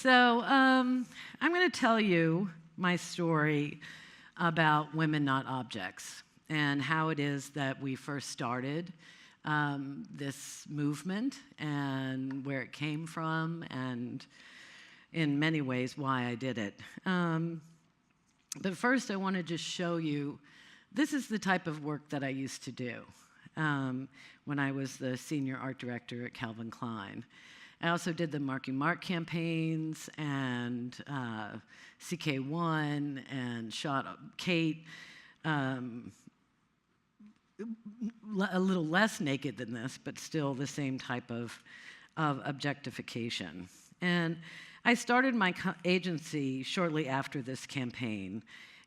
I'm going to tell you my story about women, not objects, and how it is that we first started this movement and where it came from, and in many ways why I did it. But first, I want to just show you, this is the type of work that I used to do when I was the senior art director at Calvin Klein. I also did the Marky Mark campaigns and CK1 and shot Kate a little less naked than this, but still the same type of objectification. And I started my agency shortly after this campaign,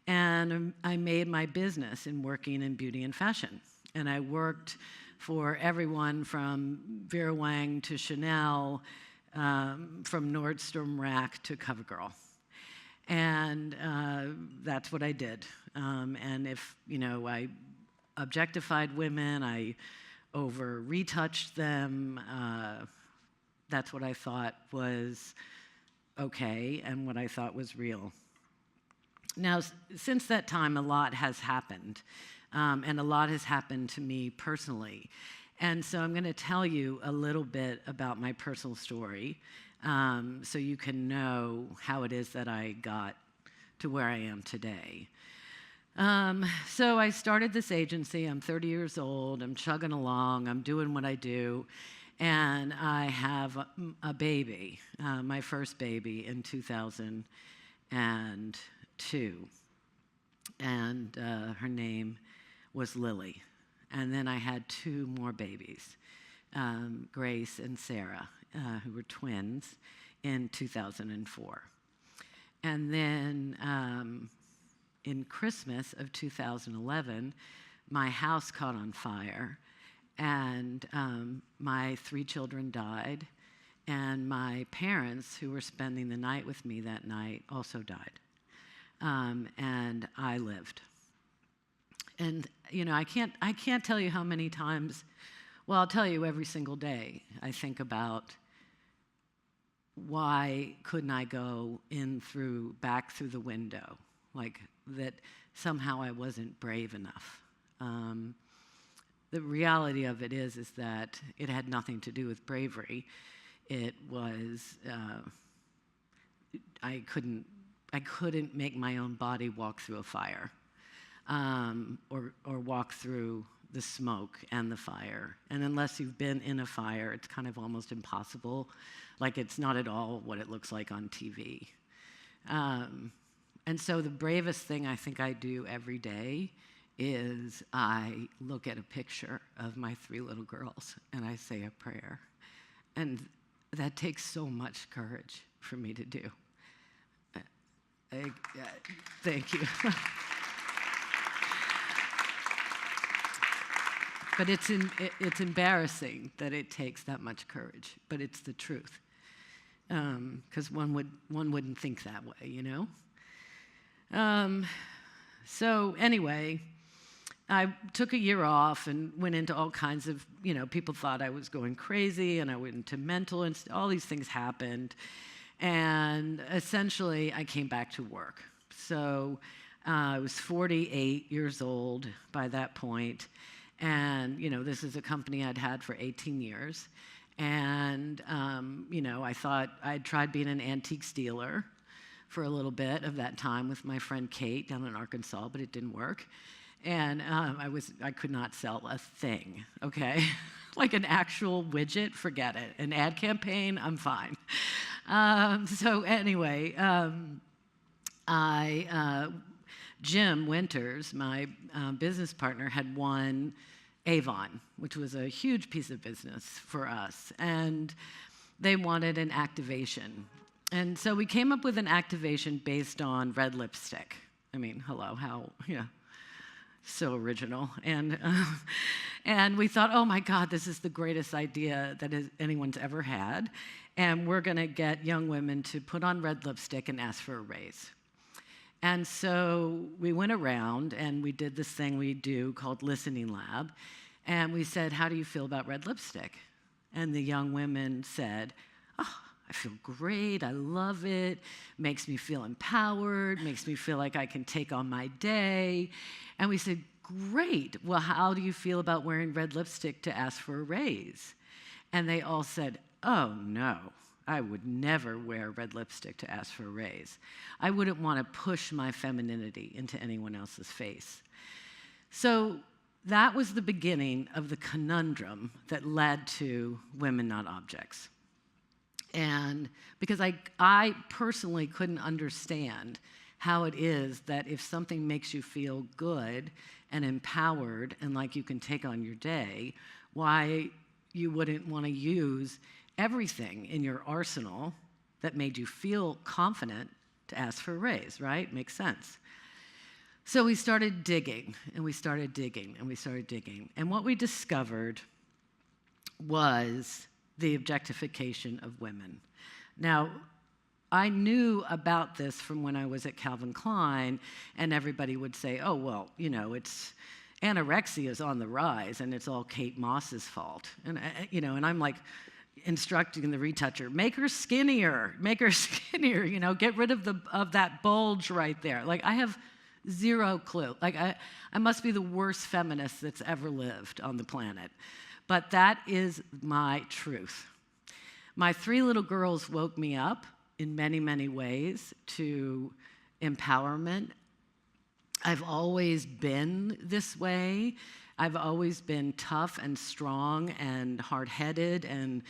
and I made my business in working in beauty and fashion. And I worked for everyone from Vera Wang to Chanel, from Nordstrom Rack to CoverGirl. And that's what I did. And if, I objectified women, I over-retouched them, that's what I thought was okay and what I thought was real. Now, since that time, a lot has happened. And a lot has happened to me personally. And so I'm going to tell you a little bit about my personal story so you can know how it is that I got to where I am today. So I started this agency. I'm 30 years old. I'm chugging along. I'm doing what I do. And I have a baby, my first baby in 2002. And her name was Lily. And then I had two more babies, Grace and Sarah, who were twins, in 2004. And then in Christmas of 2011, my house caught on fire, and my three children died, and my parents, who were spending the night with me that night, also died. And I lived. And, I can't tell you how many times, well, I'll tell you every single day, I think about why couldn't I go back through the window, like that somehow I wasn't brave enough. The reality of it is that it had nothing to do with bravery. It was, I couldn't make my own body walk through a fire. Or walk through the smoke and the fire. And unless you've been in a fire, it's kind of almost impossible. Like, it's not at all what it looks like on TV. And so the bravest thing I think I do every day is I look at a picture of my three little girls and I say a prayer. And that takes so much courage for me to do. Thank you. But it's embarrassing that it takes that much courage, but it's the truth, because one wouldn't think that way, So anyway, I took a year off and went into all kinds of, people thought I was going crazy, and I went into mental, and all these things happened, and essentially I came back to work. So I was 48 years old by that point. And, this is a company I'd had for 18 years. And, I thought I'd tried being an antiques dealer for a little bit of that time with my friend Kate down in Arkansas, but it didn't work. And I could not sell a thing, okay? Like an actual widget, forget it. An ad campaign, I'm fine. So anyway, Jim Winters, my business partner, had won Avon, which was a huge piece of business for us, and they wanted an activation. And so we came up with an activation based on red lipstick. I mean, hello, so original. And we thought, oh my God, this is the greatest idea that anyone's ever had, and we're gonna get young women to put on red lipstick and ask for a raise. And so we went around and we did this thing we do called Listening Lab. And we said, how do you feel about red lipstick? And the young women said, oh, I feel great, I love it, makes me feel empowered, makes me feel like I can take on my day. And we said, great, well, how do you feel about wearing red lipstick to ask for a raise? And they all said, oh no, I would never wear red lipstick to ask for a raise. I wouldn't want to push my femininity into anyone else's face. So that was the beginning of the conundrum that led to Women Not Objects. And because I personally couldn't understand how it is that if something makes you feel good and empowered and like you can take on your day, why you wouldn't want to use everything in your arsenal that made you feel confident to ask for a raise, right? Makes sense. So we started digging, and we started digging, and we started digging. And what we discovered was the objectification of women. Now, I knew about this from when I was at Calvin Klein, and everybody would say, oh, well, it's anorexia is on the rise, and it's all Kate Moss's fault. And, and I'm like instructing the retoucher, make her skinnier, get rid of that bulge right there. Like, I have zero clue. Like, I must be the worst feminist that's ever lived on the planet. But that is my truth. My 3 little girls woke me up in many, many ways to empowerment. I've always been this way. I've always been tough and strong and hard-headed and,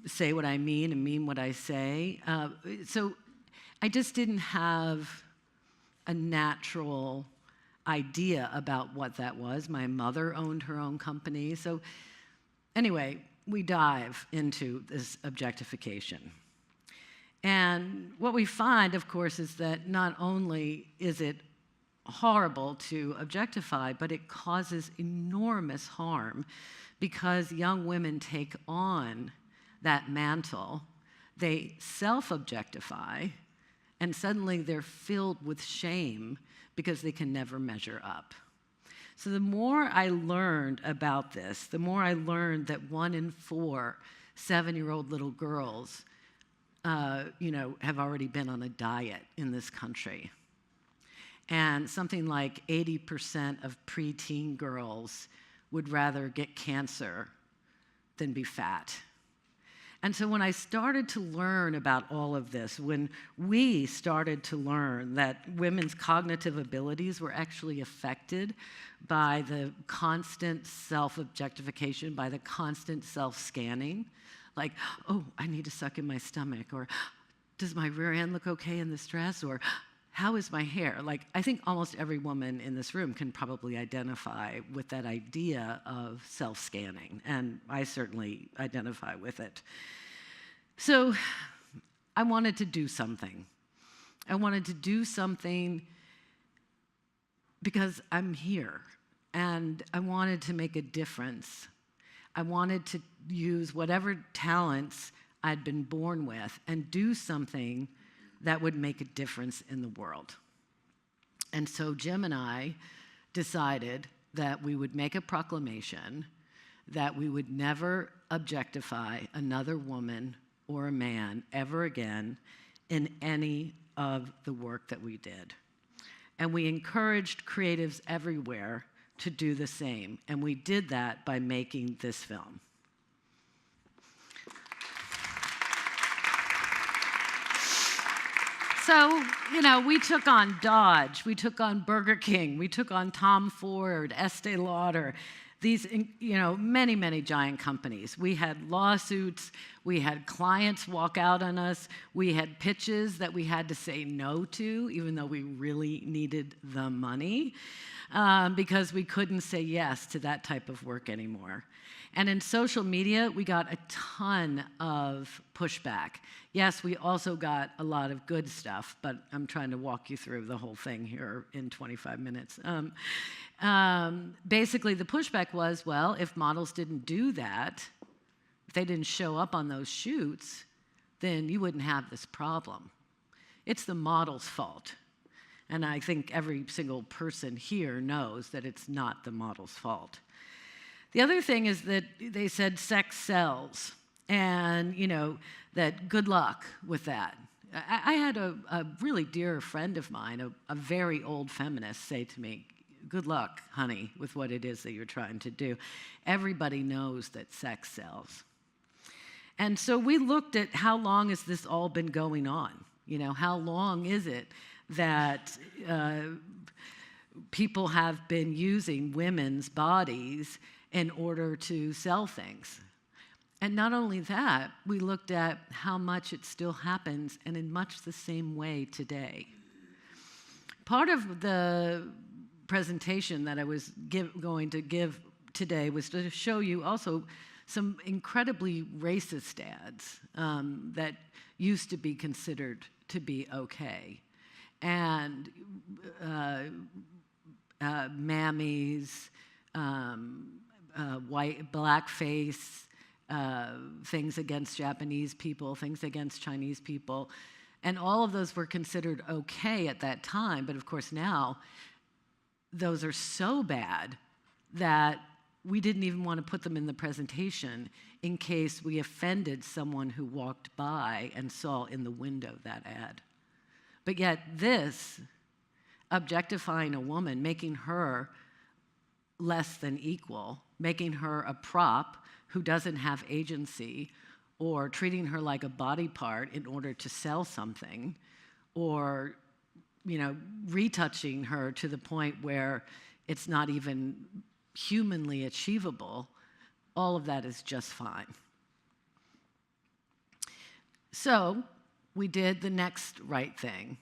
say what I mean and mean what I say. So I just didn't have a natural idea about what that was. My mother owned her own company. So anyway, we dive into this objectification. And what we find, of course, is that not only is it horrible to objectify, but it causes enormous harm because young women take on that mantle, they self-objectify, and suddenly they're filled with shame because they can never measure up. So the more I learned about this, the more I learned that 1 in 4 7-year-old little girls, have already been on a diet in this country. And something like 80% of preteen girls would rather get cancer than be fat. And so when I started to learn about all of this, when we started to learn that women's cognitive abilities were actually affected by the constant self-objectification, by the constant self-scanning, like, oh, I need to suck in my stomach, or does my rear end look okay in this dress, or how is my hair? Like, I think almost every woman in this room can probably identify with that idea of self-scanning, and I certainly identify with it. So I wanted to do something. I wanted to do something because I'm here, and I wanted to make a difference. I wanted to use whatever talents I'd been born with and do something that would make a difference in the world. And so Jim and I decided that we would make a proclamation that we would never objectify another woman or a man ever again in any of the work that we did. And we encouraged creatives everywhere to do the same. And we did that by making this film. So, we took on Dodge, we took on Burger King, we took on Tom Ford, Estee Lauder, these, many, many giant companies. We had lawsuits, we had clients walk out on us, we had pitches that we had to say no to, even though we really needed the money, because we couldn't say yes to that type of work anymore. And in social media, we got a ton of pushback. Yes, we also got a lot of good stuff, but I'm trying to walk you through the whole thing here in 25 minutes. Basically, the pushback was, well, if models didn't do that, if they didn't show up on those shoots, then you wouldn't have this problem. It's the model's fault. And I think every single person here knows that it's not the model's fault. The other thing is that they said sex sells. And, that good luck with that. I had a really dear friend of mine, a very old feminist, say to me, good luck, honey, with what it is that you're trying to do. Everybody knows that sex sells. And so we looked at how long has this all been going on? How long is it that people have been using women's bodies in order to sell things? And not only that, we looked at how much it still happens and in much the same way today. Part of the presentation that I was going to give today was to show you also some incredibly racist ads that used to be considered to be okay. And mammies, white, blackface, things against Japanese people, things against Chinese people. And all of those were considered okay at that time. But of course now, those are so bad that we didn't even want to put them in the presentation in case we offended someone who walked by and saw in the window that ad. But yet this, objectifying a woman, making her less than equal, making her a prop who doesn't have agency, or treating her like a body part in order to sell something, or retouching her to the point where it's not even humanly achievable, all of that is just fine. So we did the next right thing.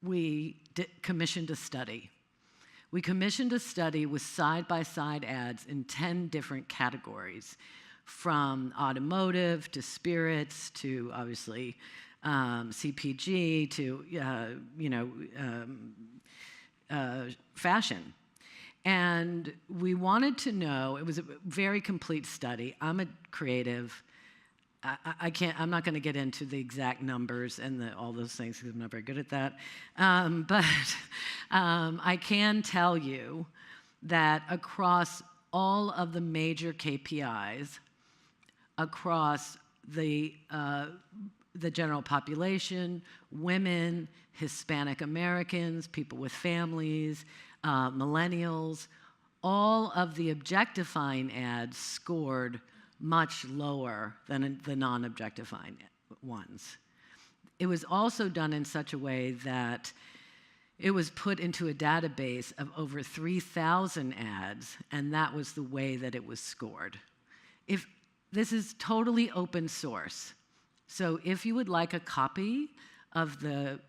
We commissioned a study. We commissioned a study with side-by-side ads in 10 different categories, from automotive to spirits to obviously CPG to fashion. And we wanted to know, it was a very complete study. I'm a creative. I'm not going to get into the exact numbers and all those things because I'm not very good at that. But I can tell you that across all of the major KPIs, across the general population, women, Hispanic Americans, people with families, millennials, all of the objectifying ads scored much lower than the non-objectifying ones. It was also done in such a way that it was put into a database of over 3,000 ads, and that was the way that it was scored. This is totally open source. So if you would like a copy of the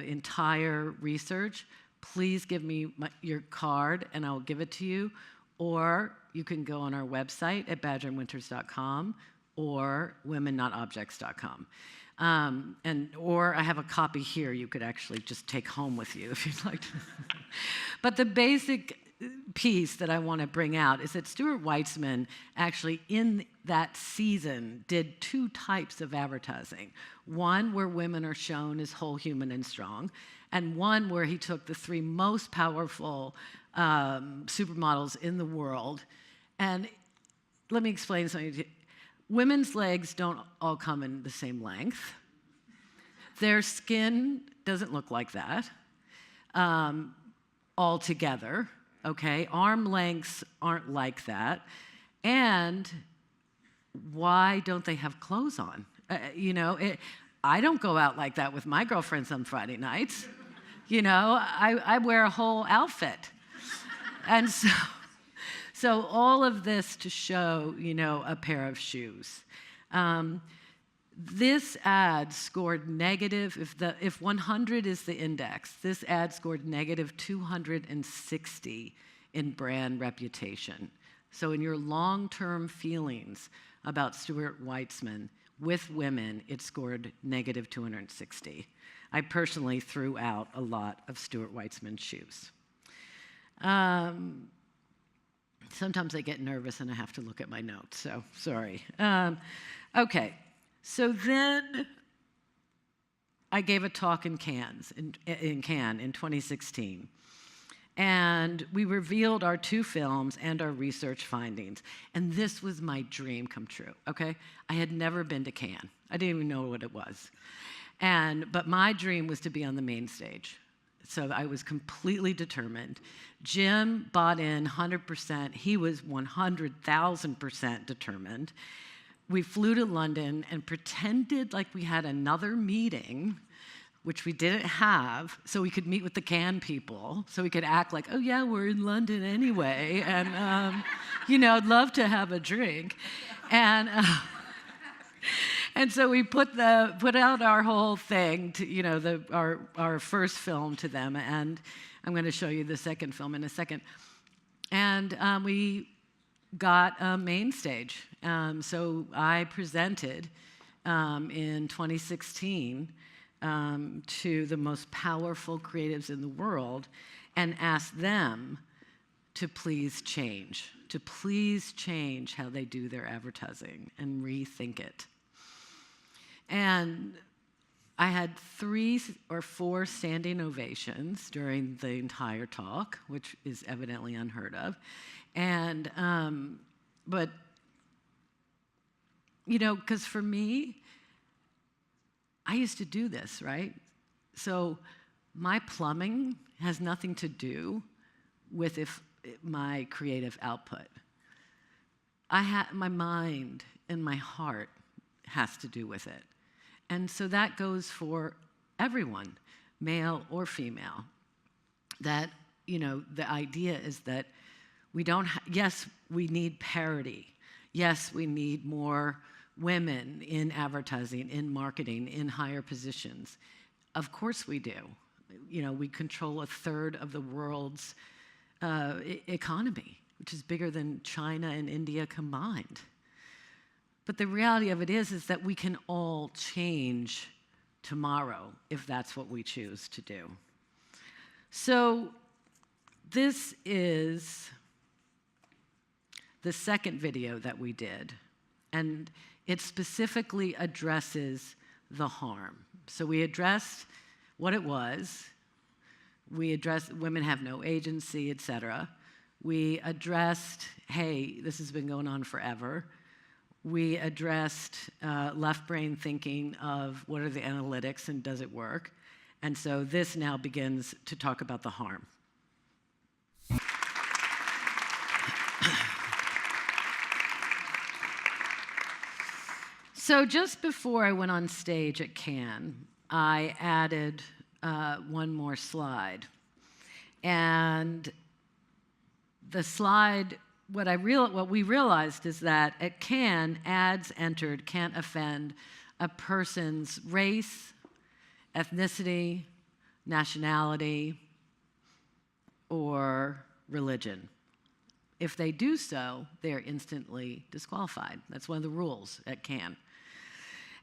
entire research, please give me your card and I'll give it to you. Or you can go on our website at badgerandwinters.com or womennotobjects.com. Or I have a copy here you could actually just take home with you if you'd like to. But the basic piece that I want to bring out is that Stuart Weitzman actually in that season did 2 types of advertising. One where women are shown as whole, human, and strong, and one where he took the 3 most powerful supermodels in the world. And let me explain something to you. Women's legs don't all come in the same length. Their skin doesn't look like that altogether, okay? Arm lengths aren't like that. And why don't they have clothes on? I don't go out like that with my girlfriends on Friday nights. I wear a whole outfit. And so all of this to show, a pair of shoes. This ad scored negative, if 100 is the index, this ad scored negative 260 in brand reputation. So in your long-term feelings about Stuart Weitzman with women, it scored negative 260. I personally threw out a lot of Stuart Weitzman shoes. Sometimes I get nervous and I have to look at my notes, so sorry. Okay, so then I gave a talk in Cannes in 2016. And we revealed our 2 films and our research findings. And this was my dream come true, okay? I had never been to Cannes. I didn't even know what it was. But my dream was to be on the main stage. So I was completely determined. Jim bought in 100%. He was 100,000% determined. We flew to London and pretended like we had another meeting, which we didn't have, so we could meet with the Cannes people, so we could act like, oh yeah, we're in London anyway, and I'd love to have a drink. And so we put out our whole thing to, our first film to them, and I'm going to show you the second film in a second. And we got a main stage. So I presented in 2016 to the most powerful creatives in the world and asked them to please change how they do their advertising and rethink it. And I had 3 or 4 standing ovations during the entire talk, which is evidently unheard of. And, but, because for me, I used to do this, right? So my plumbing has nothing to do with my creative output. My mind and my heart has to do with it. And so that goes for everyone, male or female. That, the idea is that yes, we need parity. Yes, we need more women in advertising, in marketing, in higher positions. Of course we do. We control 1/3 of the world's economy, which is bigger than China and India combined. But the reality of it is that we can all change tomorrow if that's what we choose to do. So this is the second video that we did, and it specifically addresses the harm. So we addressed what it was. We addressed women have no agency, etc. We addressed, hey, this has been going on forever. We addressed left brain thinking of what are the analytics and does it work? And so this now begins to talk about the harm. So just before I went on stage at Cannes, I added one more slide. And the slide, what we realized is that at Cannes, ads entered can't offend a person's race, ethnicity, nationality, or religion. If they do so, they're instantly disqualified. That's one of the rules at Cannes.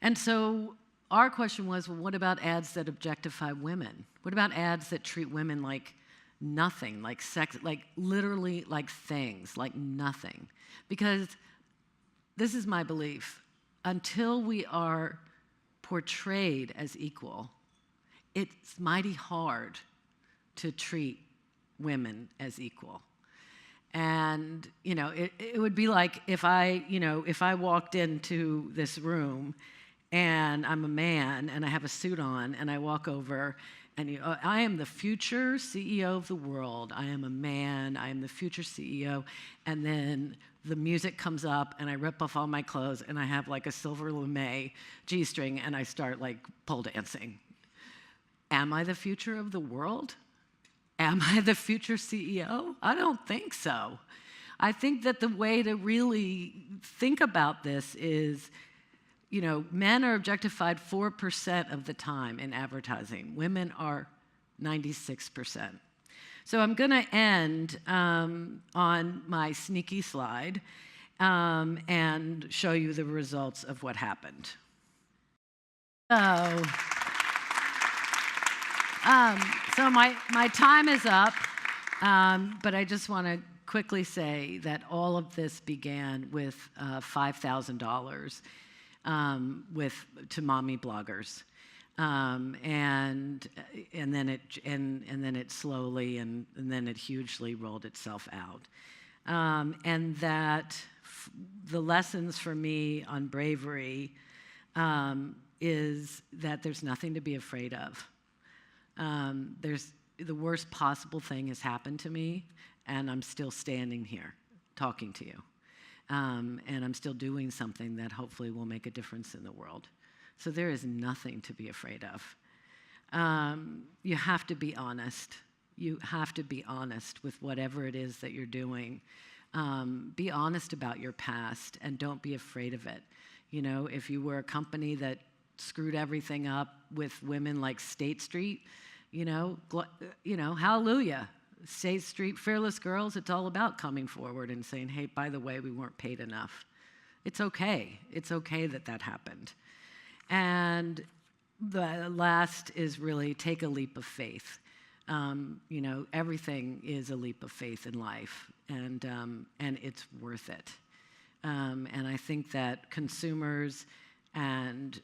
And so our question was, well, what about ads that objectify women? What about ads that treat women like nothing, like sex, like literally like things, like nothing? Because this is my belief. Until we are portrayed as equal, it's mighty hard to treat women as equal. And, it would be like if I walked into this room and I'm a man and I have a suit on and I walk over and I am the future CEO of the world. I am a man. I am the future CEO. And then the music comes up and I rip off all my clothes and I have like a silver lame G-string and I start like pole dancing. Am I the future of the world? Am I the future CEO? I don't think so. I think that the way to really think about this is, men are objectified 4% of the time in advertising. Women are 96%. So I'm going to end on my sneaky slide and show you the results of what happened. So my time is up, but I just want to quickly say that all of this began with $5,000 to mommy bloggers. And then it slowly and then it hugely rolled itself out. And that the lessons for me on bravery is that there's nothing to be afraid of. The worst possible thing has happened to me, and I'm still standing here talking to you. And I'm still doing something that hopefully will make a difference in the world. So there is nothing to be afraid of. You have to be honest. You have to be honest with whatever it is that you're doing. Be honest about your past and don't be afraid of it. You know, if you were a company that screwed everything up with women like State Street, hallelujah. State Street, fearless girls, it's all about coming forward and saying, hey, by the way, we weren't paid enough. It's okay. It's okay that that happened. And the last is really take a leap of faith. Everything is a leap of faith in life, and it's worth it. And I think that consumers and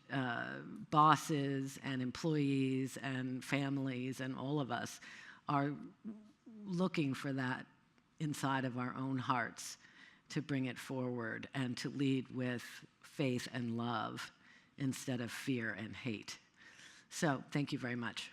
bosses and employees and families and all of us are looking for that inside of our own hearts to bring it forward and to lead with faith and love instead of fear and hate. So thank you very much.